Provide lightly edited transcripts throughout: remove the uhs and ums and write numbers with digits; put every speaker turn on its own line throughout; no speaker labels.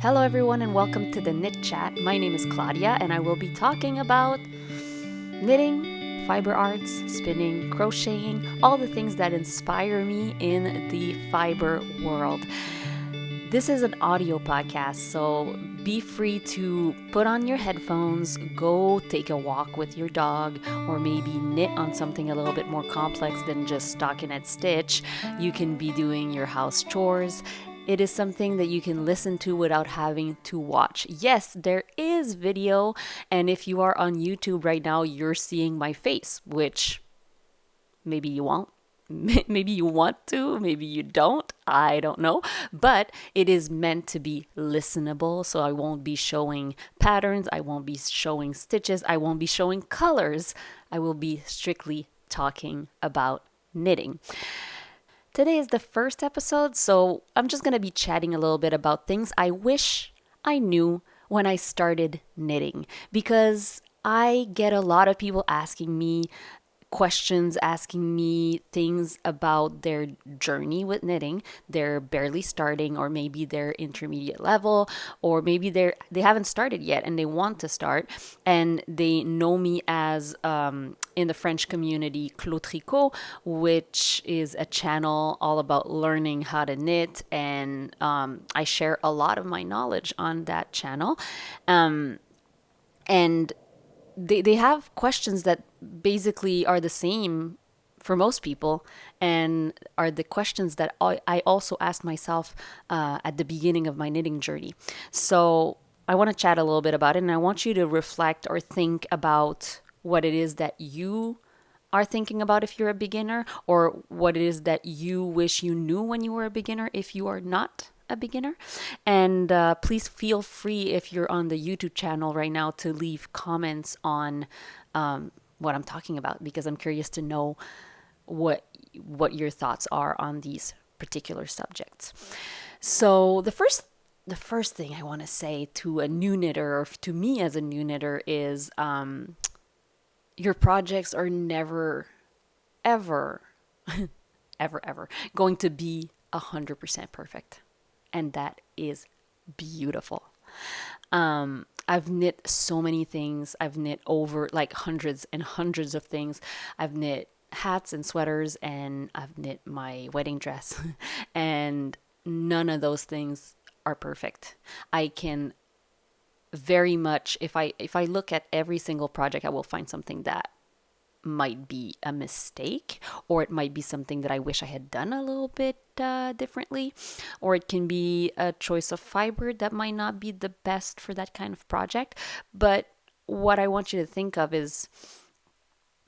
Hello, everyone, and welcome to the Knit Chat. My name is Claudia, and I will be talking about knitting, fiber arts, spinning, crocheting, all the things that inspire me in the fiber world. This is an audio podcast, so be free to put on your headphones, go take a walk with your dog, or maybe knit on something a little bit more complex than just stockinette stitch. You can be doing your house chores. It is something that you can listen to without having to watch. Yes, there is video, and if you are on YouTube right now, you're seeing my face, which maybe you won't. Maybe you want to, maybe you don't. I don't know. But it is meant to be listenable. So I won't be showing patterns. I won't be showing stitches. I won't be showing colors. I will be strictly talking about knitting. Today is the first episode, so I'm just going to be chatting a little bit about things I wish I knew when I started knitting because I get a lot of people asking me questions, asking me things about their journey with knitting. They're barely starting, or maybe they're intermediate level, or maybe they haven't started yet and they want to start, and they know me as in the French community Clos Tricot, which is a channel all about learning how to knit, and I share a lot of my knowledge on that channel. And they have questions that basically are the same for most people and are the questions that I also asked myself at the beginning of my knitting journey. So I want to chat a little bit about it, and I want you to reflect or think about what it is that you are thinking about if you're a beginner, or what it is that you wish you knew when you were a beginner if you are not a beginner. And please feel free, if you're on the YouTube channel right now, to leave comments on what I'm talking about, because I'm curious to know what your thoughts are on these particular subjects. So the first thing I want to say to a new knitter, or to me as a new knitter, is your projects are never, ever, ever going to be 100% perfect. And that is beautiful. I've knit so many things. I've knit over like hundreds and hundreds of things. I've knit hats and sweaters, and I've knit my wedding dress. And none of those things are perfect. I can very much, if I look at every single project, I will find something that might be a mistake, or it might be something that I wish I had done a little bit differently, or it can be a choice of fiber that might not be the best for that kind of project. But what I want you to think of is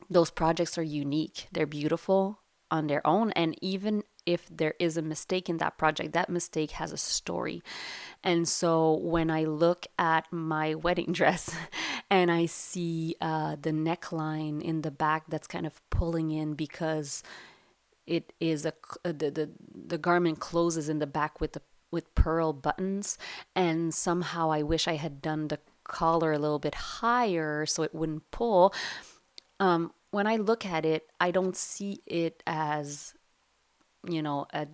those projects are unique, they're beautiful on their own, and even if there is a mistake in that project, that mistake has a story. And so when I look at my wedding dress and I see the neckline in the back that's kind of pulling in because it is the garment closes in the back with pearl buttons, and somehow I wish I had done the collar a little bit higher so it wouldn't pull. When I look at it, I don't see it as, a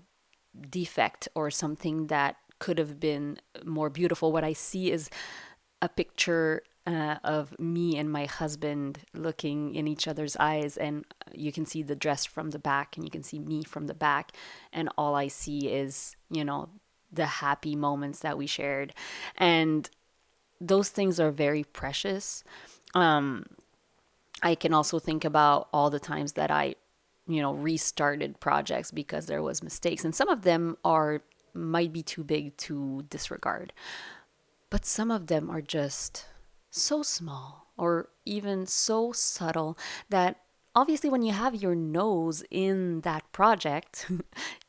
defect or something that could have been more beautiful. What I see is a picture of me and my husband looking in each other's eyes, and you can see the dress from the back, and you can see me from the back, and all I see is, the happy moments that we shared. And those things are very precious. I can also think about all the times that I, restarted projects because there was mistakes, and some of them are might be too big to disregard, but some of them are just so small or even so subtle that obviously when you have your nose in that project,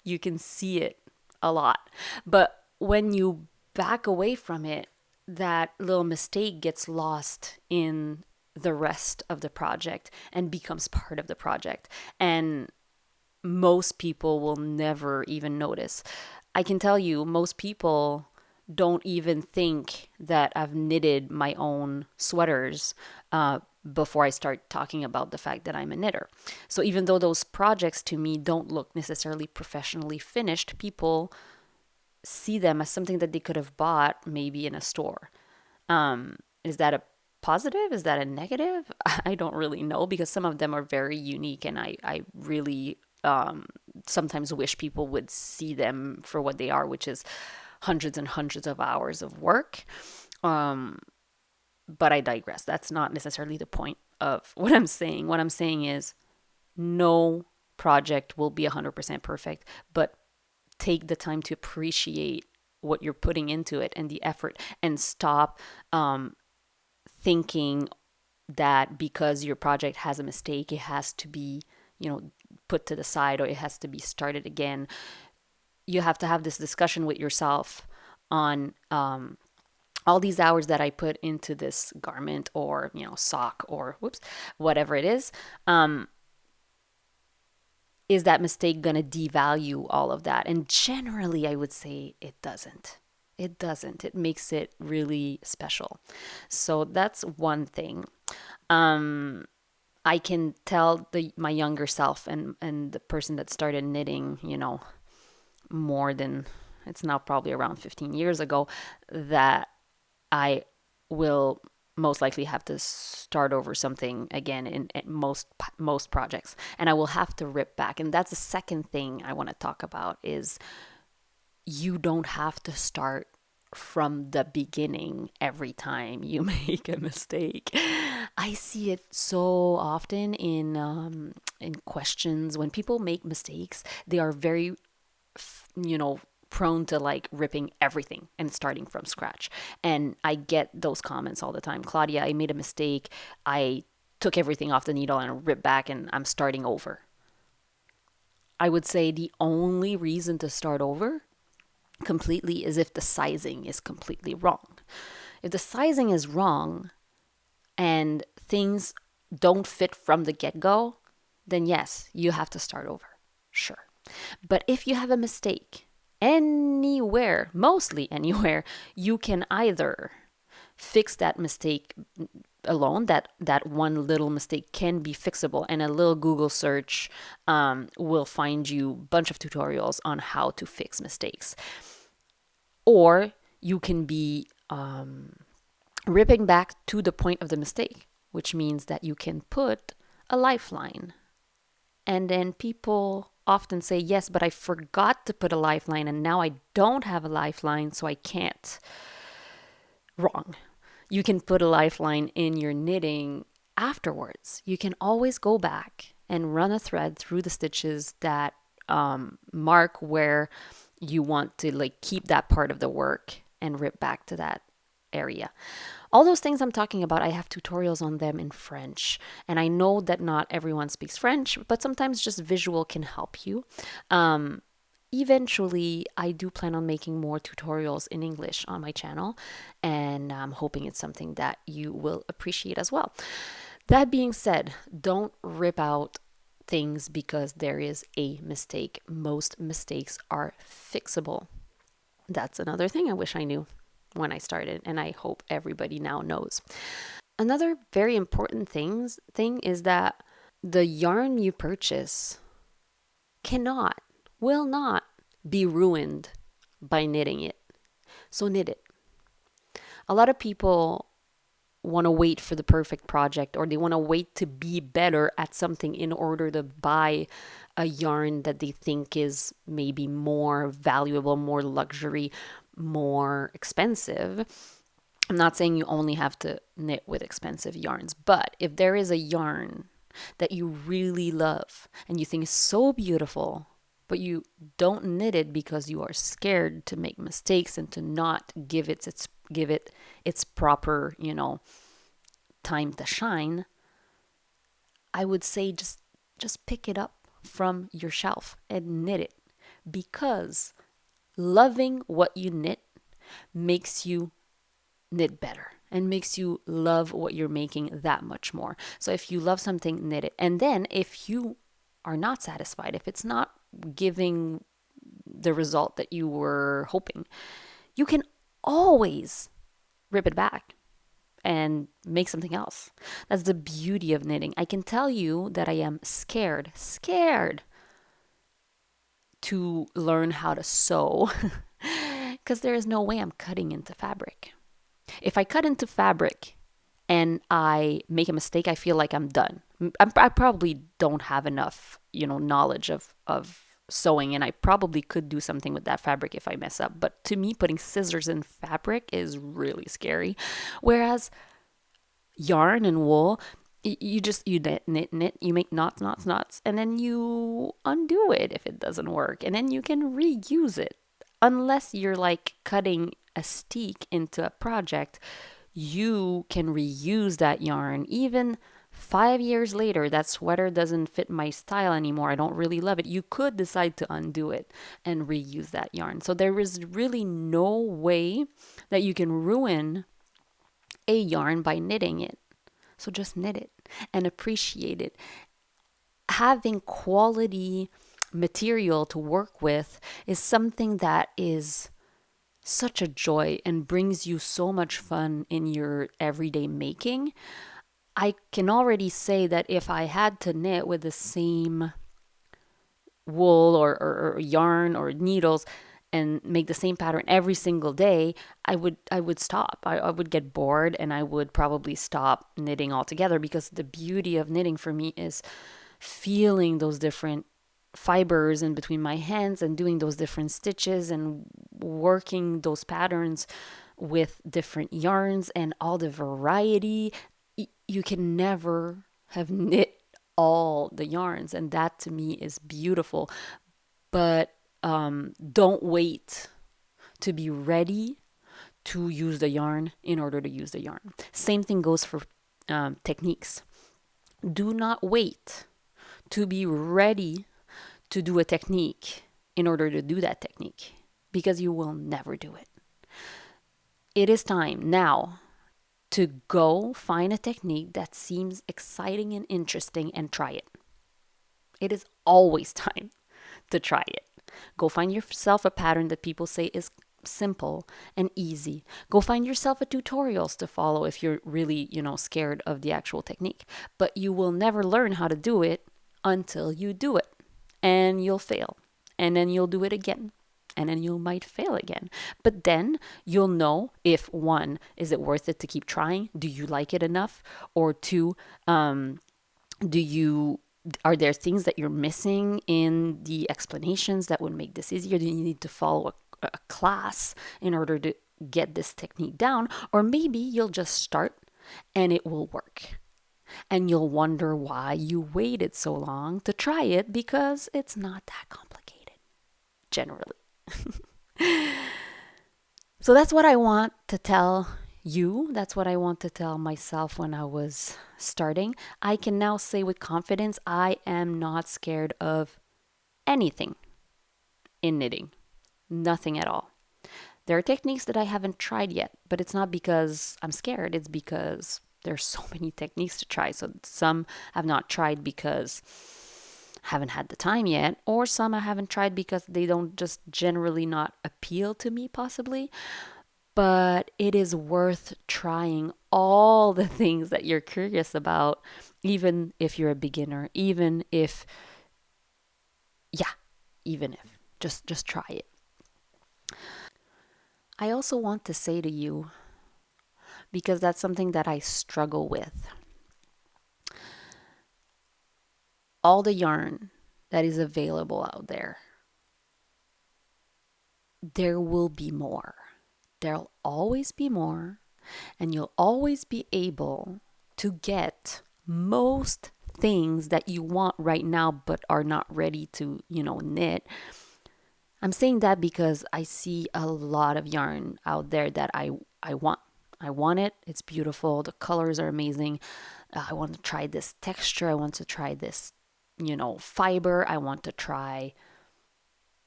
you can see it a lot. But when you back away from it, that little mistake gets lost in the rest of the project and becomes part of the project. And most people will never even notice. I can tell you, most people don't even think that I've knitted my own sweaters before I start talking about the fact that I'm a knitter. So even though those projects to me don't look necessarily professionally finished, people see them as something that they could have bought maybe in a store. Is that a positive? Is that a negative? I don't really know, because some of them are very unique, and I really sometimes wish people would see them for what they are, which is hundreds and hundreds of hours of work. But I digress. That's not necessarily the point of what I'm saying. What I'm saying is no project will be 100% perfect, but take the time to appreciate what you're putting into it and the effort, and stop thinking that because your project has a mistake, it has to be, put to the side, or it has to be started again. You have to have this discussion with yourself on all these hours that I put into this garment, or sock, or whoops, whatever it is that mistake going to devalue all of that? And generally, I would say it doesn't. It doesn't. It makes it really special. So that's one thing. I can tell my younger self, and the person that started knitting, more than, it's now probably around 15 years ago, that I will most likely have to start over something again in most projects, and I will have to rip back. And that's the second thing I want to talk about, is you don't have to start from the beginning every time you make a mistake. I see it so often in questions. When people make mistakes, they are very prone to like ripping everything and starting from scratch. And I get those comments all the time. Claudia, I made a mistake. I took everything off the needle and ripped back, and I'm starting over. I would say the only reason to start over completely is if the sizing is completely wrong. If the sizing is wrong and things don't fit from the get-go, then yes, you have to start over. Sure. But if you have a mistake anywhere, mostly anywhere, you can either fix that mistake alone. That one little mistake can be fixable, and a little Google search will find you a bunch of tutorials on how to fix mistakes. Or you can be ripping back to the point of the mistake, which means that you can put a lifeline. And then people often say, yes, but I forgot to put a lifeline, and now I don't have a lifeline, so I can't. Wrong. You can put a lifeline in your knitting afterwards. You can always go back and run a thread through the stitches that mark where you want to like keep that part of the work, and rip back to that area. All those things I'm talking about, I have tutorials on them in French. And I know that not everyone speaks French, but sometimes just visual can help you. Eventually, I do plan on making more tutorials in English on my channel, and I'm hoping it's something that you will appreciate as well. That being said, don't rip out things because there is a mistake. Most mistakes are fixable. That's another thing I wish I knew when I started, and I hope everybody now knows. Another very important thing is that the yarn you purchase will not be ruined by knitting it. So knit it. A lot of people want to wait for the perfect project, or they want to wait to be better at something in order to buy a yarn that they think is maybe more valuable, more luxury, more expensive. I'm not saying you only have to knit with expensive yarns, but if there is a yarn that you really love and you think is so beautiful, but you don't knit it because you are scared to make mistakes and to not give it its proper, time to shine, I would say just pick it up from your shelf and knit it, because loving what you knit makes you knit better and makes you love what you're making that much more. So if you love something, knit it. And then if you are not satisfied, if it's not giving the result that you were hoping, you can always rip it back and make something else. That's the beauty of knitting. I can tell you that I am scared to learn how to sew Because there is no way I'm cutting into fabric. If I cut into fabric and I make a mistake, I feel like I'm done. I probably don't have enough, knowledge of sewing, and I probably could do something with that fabric if I mess up. But to me, putting scissors in fabric is really scary. Whereas yarn and wool, you knit, you make knots, and then you undo it if it doesn't work, and then you can reuse it. Unless you're like cutting a steek into a project, you can reuse that yarn even 5 years later. That sweater doesn't fit my style anymore. I don't really love it. You could decide to undo it and reuse that yarn. So there is really no way that you can ruin a yarn by knitting it. So just knit it and appreciate it. Having quality material to work with is something that is such a joy and brings you so much fun in your everyday making. I can already say that if I had to knit with the same wool or yarn or needles and make the same pattern every single day, I would stop. I would get bored and I would probably stop knitting altogether, because the beauty of knitting for me is feeling those different fibers in between my hands and doing those different stitches and working those patterns with different yarns and all the variety. You can never have knit all the yarns, and that to me is beautiful. But don't wait to be ready to use the yarn in order to use the yarn. Same thing goes for techniques. Do not wait to be ready to do a technique in order to do that technique, because you will never do it. It is time now to go find a technique that seems exciting and interesting and try it. It is always time to try it. Go find yourself a pattern that people say is simple and easy. Go find yourself a tutorials to follow if you're really, scared of the actual technique. But you will never learn how to do it until you do it. And you'll fail. And then you'll do it again. And then you might fail again. But then you'll know if, one, is it worth it to keep trying? Do you like it enough? Or two, do you are there things that you're missing in the explanations that would make this easier? Do you need to follow a class in order to get this technique down? Or maybe you'll just start and it will work. And you'll wonder why you waited so long to try it, because it's not that complicated, generally. So that's what I want to tell you. That's what I want to tell myself when I was starting. I can now say with confidence, I am not scared of anything in knitting. Nothing at all. There are techniques that I haven't tried yet, but it's not because I'm scared. It's because there's so many techniques to try. So some I've not tried because I haven't had the time yet, or some I haven't tried because they don't just generally not appeal to me, possibly. But it is worth trying all the things that you're curious about, even if you're a beginner, even if, yeah, even if, just try it. I also want to say to you, because that's something that I struggle with, all the yarn that is available out there, there will be more. There'll always be more, and you'll always be able to get most things that you want right now but are not ready to, knit. I'm saying that because I see a lot of yarn out there that I want. I want it. It's beautiful. The colors are amazing. I want to try this texture. I want to try this, fiber. I want to try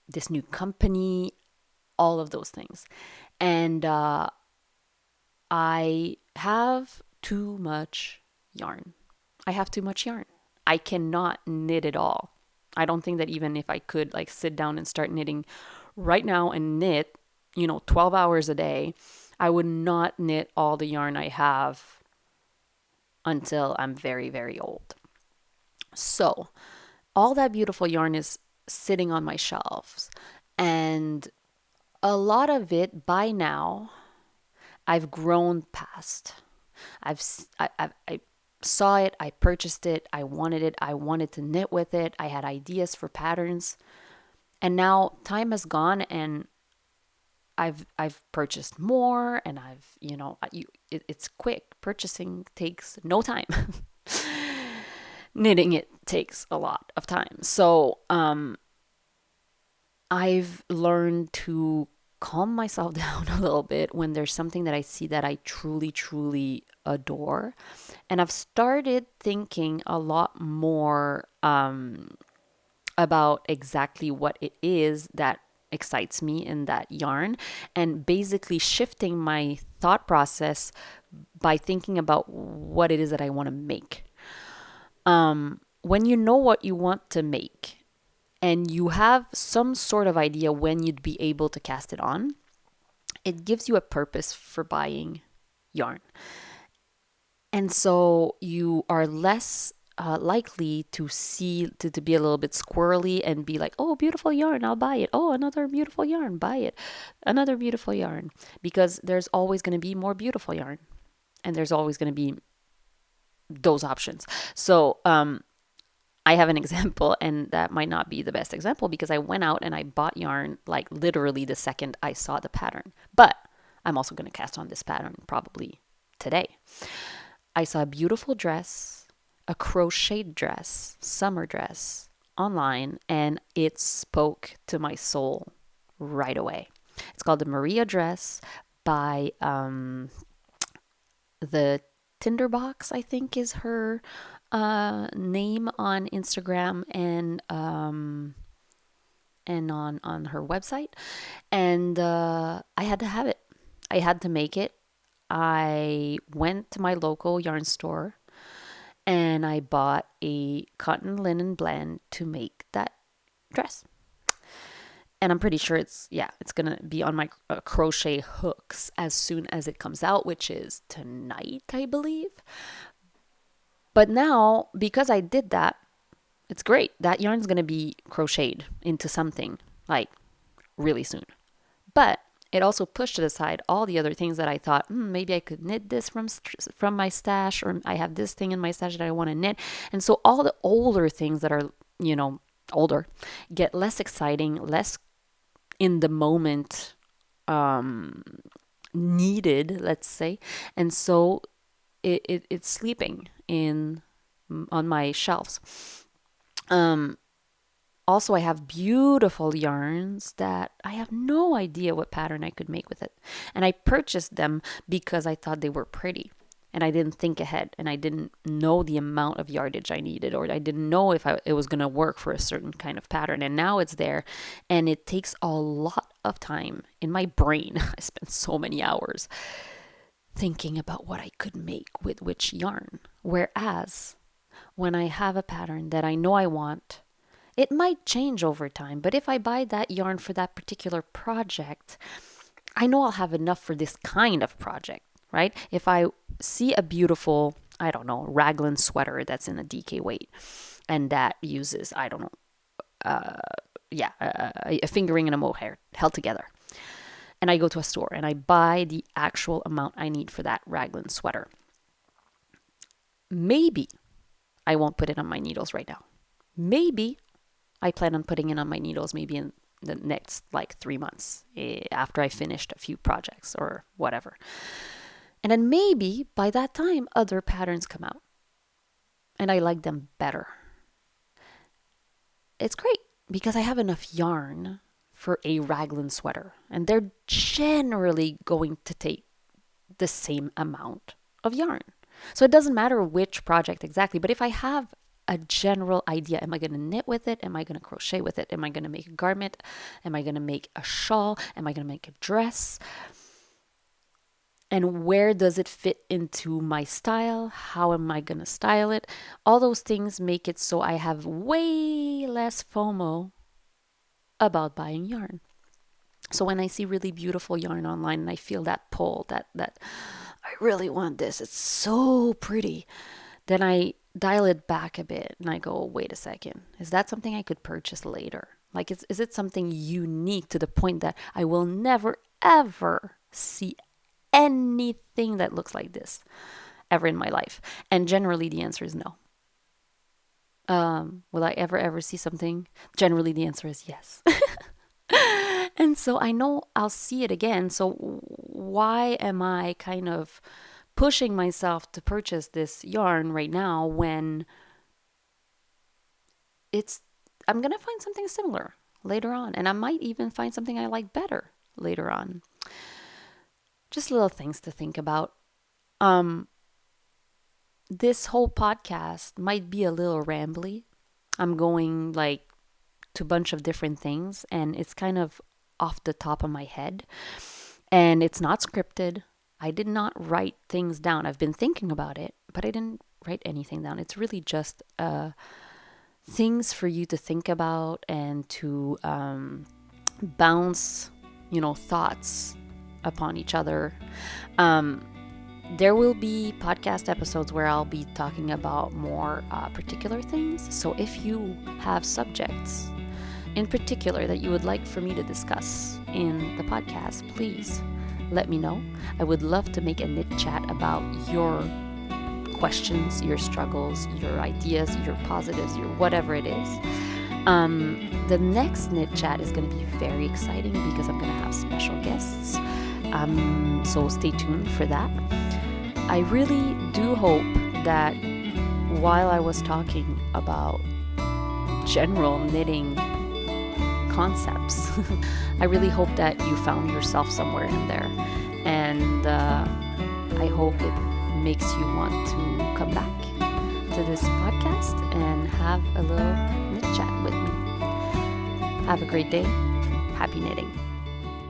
this new company, all of those things. And I have too much yarn. I have too much yarn. I cannot knit it all. I don't think that even if I could like sit down and start knitting right now and knit, 12 hours a day, I would not knit all the yarn I have until I'm very, very old. So all that beautiful yarn is sitting on my shelves, and a lot of it by now I've grown past. I saw it, I purchased it, I wanted it, I wanted to knit with it, I had ideas for patterns. And now time has gone and I've purchased more and it's quick. Purchasing takes no time. Knitting it takes a lot of time. So I've learned to calm myself down a little bit when there's something that I see that I truly, truly adore. And I've started thinking a lot more about exactly what it is that excites me in that yarn, and basically shifting my thought process by thinking about what it is that I want to make. When you know what you want to make and you have some sort of idea when you'd be able to cast it on, it gives you a purpose for buying yarn. And so you are less likely to to be a little bit squirrely and be like, oh, beautiful yarn, I'll buy it. Oh, another beautiful yarn, buy it. Another beautiful yarn. Because there's always going to be more beautiful yarn. And there's always going to be those options. So I have an example, and that might not be the best example because I went out and I bought yarn like literally the second I saw the pattern. But I'm also going to cast on this pattern probably today. I saw a beautiful dress, a crocheted dress, summer dress online, and it spoke to my soul right away. It's called the Maria dress by the Tinderbox, I think is her name on Instagram and on her website. And I had to have it. I had to make it. I went to my local yarn store and I bought a cotton linen blend to make that dress. And I'm pretty sure it's going to be on my crochet hooks as soon as it comes out, which is tonight, I believe. But now, because I did that, it's great. That yarn's going to be crocheted into something like really soon. But it also pushed aside all the other things that I thought, maybe I could knit this from my stash, or I have this thing in my stash that I want to knit. And so all the older things that are, older get less exciting, less in the moment needed, let's say. And so it's sleeping on my shelves. Also, I have beautiful yarns that I have no idea what pattern I could make with it. And I purchased them because I thought they were pretty. And I didn't think ahead. And I didn't know the amount of yardage I needed. Or I didn't know if it was going to work for a certain kind of pattern. And now it's there. And it takes a lot of time in my brain. I spent so many hours thinking about what I could make with which yarn. Whereas when I have a pattern that I know I want, it might change over time, but if I buy that yarn for that particular project, I know I'll have enough for this kind of project, right? If I see a beautiful, I don't know, raglan sweater that's in a DK weight and that uses, I don't know, a fingering and a mohair held together. And I go to a store and I buy the actual amount I need for that raglan sweater. Maybe I won't put it on my needles right now. Maybe I plan on putting it on my needles maybe in the next 3 months after I finished a few projects or whatever. And then maybe by that time, other patterns come out and I like them better. It's great because I have enough yarn for a raglan sweater, and they're generally going to take the same amount of yarn. So it doesn't matter which project exactly, but if I have a general idea, am I going to knit with it? Am I going to crochet with it? Am I going to make a garment? Am I going to make a shawl? Am I going to make a dress? And where does it fit into my style? How am I going to style it? All those things make it so I have way less FOMO about buying yarn. So when I see really beautiful yarn online and I feel that pull, that I really want this, it's so pretty, then I dial it back a bit and I go, wait a second, is that something I could purchase later? Like, is it something unique to the point that I will never, ever see anything that looks like this ever in my life? And generally, the answer is no. Will I ever see something? Generally, the answer is yes. And so I know I'll see it again. So why am I kind of pushing myself to purchase this yarn right now when I'm going to find something similar later on, and I might even find something I like better later on. Just little things to think about. This whole podcast might be a little rambly. I'm going like to a bunch of different things, and it's kind of off the top of my head, and it's not scripted. I did not write things down. I've been thinking about it, but I didn't write anything down. It's really just things for you to think about and to bounce, thoughts upon each other. There will be podcast episodes where I'll be talking about more particular things. So if you have subjects in particular that you would like for me to discuss in the podcast, please let me know. I would love to make a knit chat about your questions, your struggles, your ideas, your positives, your whatever it is. The next knit chat is going to be very exciting because I'm going to have special guests. So stay tuned for that. I really do hope that while I was talking about general knitting concepts, I really hope that you found yourself somewhere in there. And I hope it makes you want to come back to this podcast and have a little knit chat with me. Have a great day. Happy knitting.